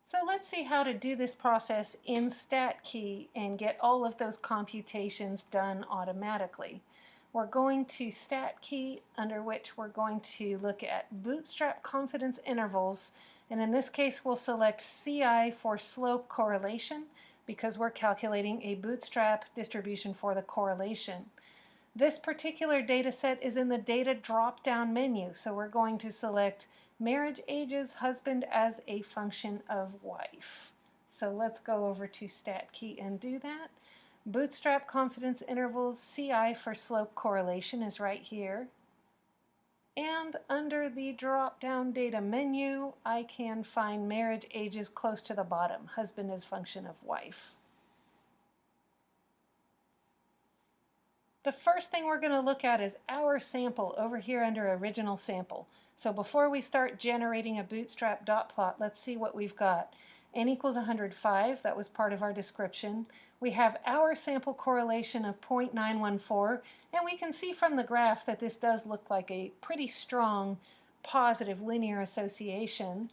So let's see how to do this process in Statkey and get all of those computations done automatically. We're going to Statkey, under which we're going to look at Bootstrap confidence intervals, and in this case we'll select CI for slope correlation because we're calculating a Bootstrap distribution for the correlation. This particular data set is in the data drop-down menu, so we're going to select marriage ages husband as a function of wife. So let's go over to Statkey and do that. Bootstrap confidence intervals, CI for slope correlation is right here. And under the drop-down data menu, I can find marriage ages close to the bottom, husband as function of wife. The first thing we're going to look at is our sample over here under original sample. So before we start generating a Bootstrap dot plot, let's see what we've got. N equals 105, that was part of our description. We have our sample correlation of 0.914, and we can see from the graph that this does look like a pretty strong positive linear association.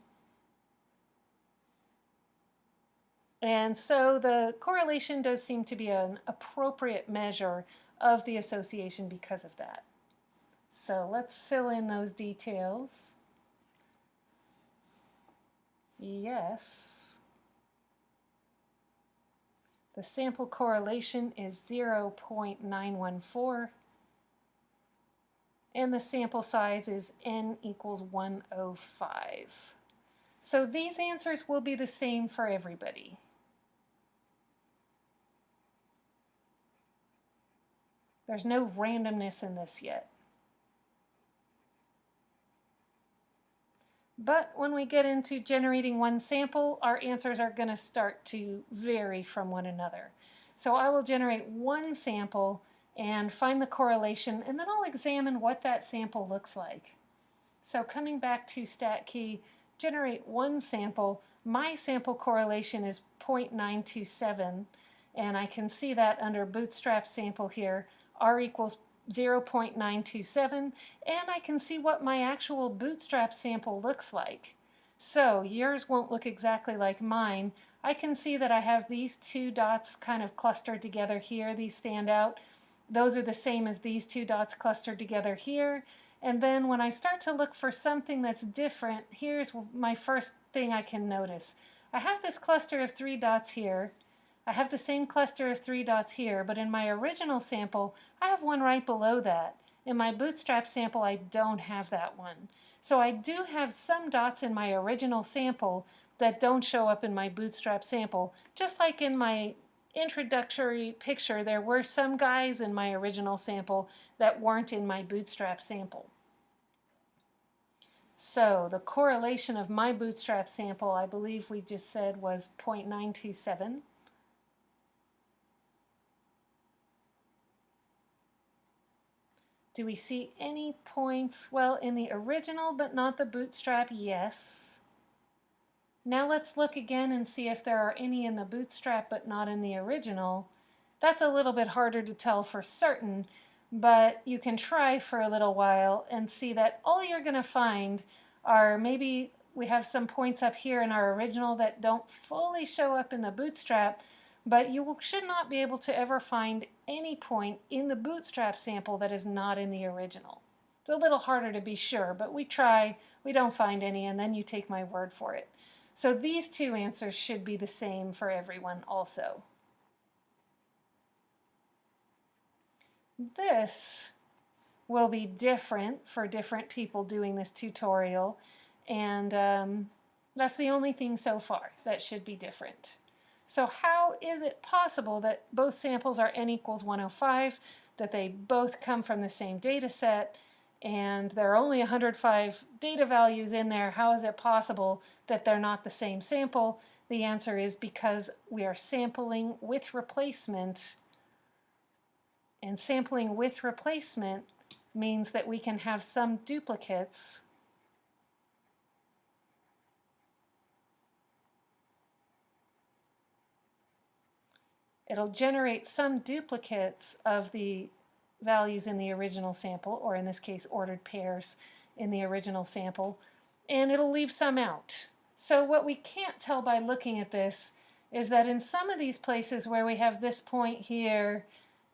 And so the correlation does seem to be an appropriate measure of the association because of that. So let's fill in those details. Yes. The sample correlation is 0.914, and the sample size is N equals 105. So these answers will be the same for everybody. There's no randomness in this yet. But when we get into generating one sample, our answers are going to start to vary from one another. So I will generate one sample and find the correlation, and then I'll examine what that sample looks like. So coming back to Statkey, generate one sample. My sample correlation is 0.927, and I can see that under Bootstrap sample here. R equals 0.927, and I can see what my actual Bootstrap sample looks like. So yours won't look exactly like mine. I can see that I have these two dots kind of clustered together here. These stand out. Those are the same as these two dots clustered together here. And then when I start to look for something that's different, here's my first thing I can notice. I have this cluster of three dots here. I have the same cluster of three dots here, but in my original sample, I have one right below that. In my Bootstrap sample, I don't have that one. So I do have some dots in my original sample that don't show up in my Bootstrap sample. Just like in my introductory picture, there were some guys in my original sample that weren't in my Bootstrap sample. So the correlation of my Bootstrap sample, I believe we just said, was 0.927. Do we see any points? Well, in the original but not the Bootstrap, yes. Now let's look again and see if there are any in the Bootstrap but not in the original. That's a little bit harder to tell for certain, but you can try for a little while and see that all you're going to find are maybe we have some points up here in our original that don't fully show up in the Bootstrap, but you should not be able to ever find any point in the Bootstrap sample that is not in the original. It's a little harder to be sure, but we try, we don't find any, and then you take my word for it. So these two answers should be the same for everyone also. This will be different for different people doing this tutorial, and that's the only thing so far that should be different. So how is it possible that both samples are N equals 105, that they both come from the same data set, and there are only 105 data values in there? How is it possible that they're not the same sample? The answer is because we are sampling with replacement, and sampling with replacement means that we can have some duplicates it'll generate some duplicates of the values in the original sample, or in this case ordered pairs in the original sample, and it'll leave some out. So what we can't tell by looking at this is that in some of these places where we have this point here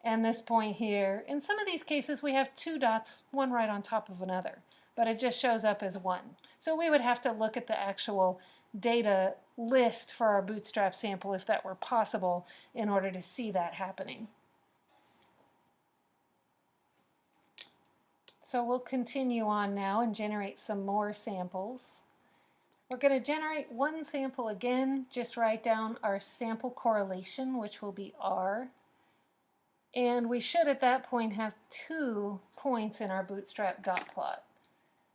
and this point here, in some of these cases we have two dots, one right on top of another, but it just shows up as one. So we would have to look at the actual data list for our Bootstrap sample if that were possible in order to see that happening. So we'll continue on now and generate some more samples. We're going to generate one sample again, just write down our sample correlation, which will be R. And we should at that point have 2 points in our Bootstrap dot plot.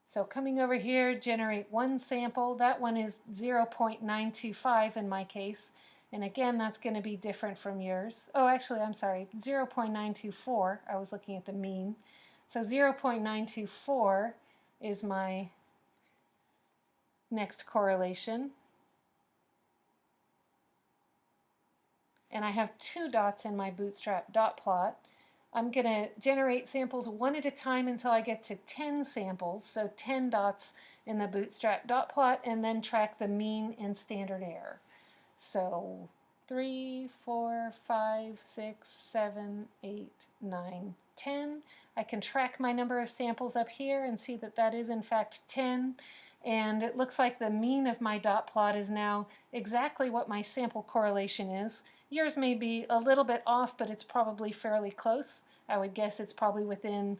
So coming over here, generate one sample. That one is 0.925 in my case. And again, that's going to be different from yours. Oh, actually, I'm sorry, 0.924. I was looking at the mean. So 0.924 is my next correlation. And I have 2 dots in my Bootstrap dot plot. I'm going to generate samples one at a time until I get to 10 samples, so 10 dots in the Bootstrap dot plot, and then track the mean and standard error. So 3, 4, 5, 6, 7, 8, 9, 10. I can track my number of samples up here and see that that is in fact 10. And it looks like the mean of my dot plot is now exactly what my sample correlation is. Yours may be a little bit off, but it's probably fairly close. I would guess it's probably within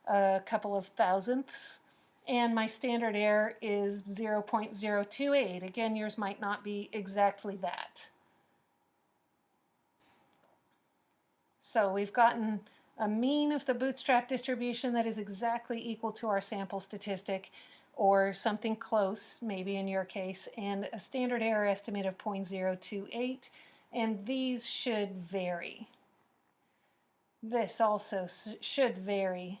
a couple of thousandths. And my standard error is 0.028. Again, yours might not be exactly that. So we've gotten a mean of the Bootstrap distribution that is exactly equal to our sample statistic, or something close, maybe in your case, and a standard error estimate of 0.028, and these should vary. This also should vary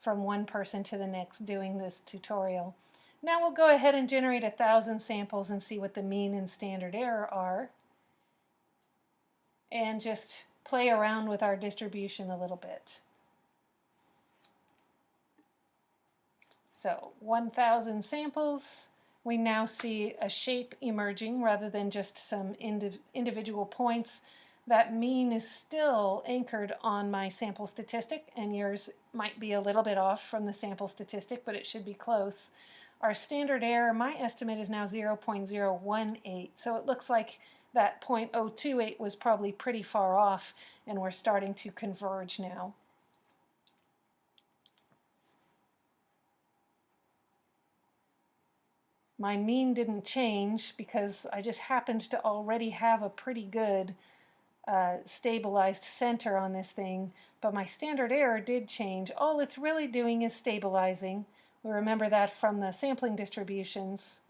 from one person to the next doing this tutorial. Now we'll go ahead and generate 1,000 samples and see what the mean and standard error are, and just play around with our distribution a little bit. So 1,000 samples, we now see a shape emerging rather than just some individual points. That mean is still anchored on my sample statistic, and yours might be a little bit off from the sample statistic, but it should be close. Our standard error, my estimate is now 0.018, so it looks like that 0.028 was probably pretty far off, and we're starting to converge now. My mean didn't change because I just happened to already have a pretty good stabilized center on this thing, but my standard error did change. All it's really doing is stabilizing. We remember that from the sampling distributions.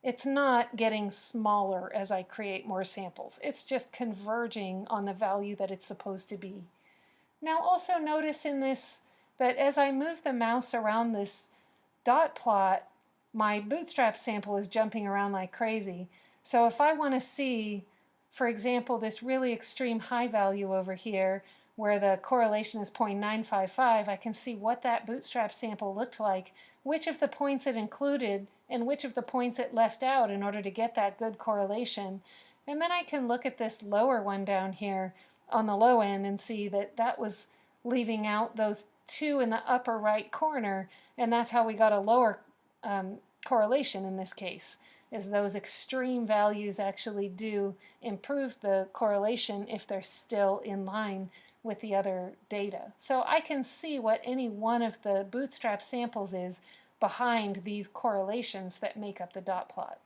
It's not getting smaller as I create more samples. It's just converging on the value that it's supposed to be. Now also notice in this that as I move the mouse around this dot plot, my Bootstrap sample is jumping around like crazy. So if I want to see, for example, this really extreme high value over here where the correlation is 0.955, I can see what that Bootstrap sample looked like, which of the points it included, and which of the points it left out in order to get that good correlation. And then I can look at this lower one down here on the low end and see that that was leaving out those 2 in the upper right corner, and that's how we got a lower correlation in this case, is those extreme values actually do improve the correlation if they're still in line with the other data. So I can see what any one of the Bootstrap samples is behind these correlations that make up the dot plot.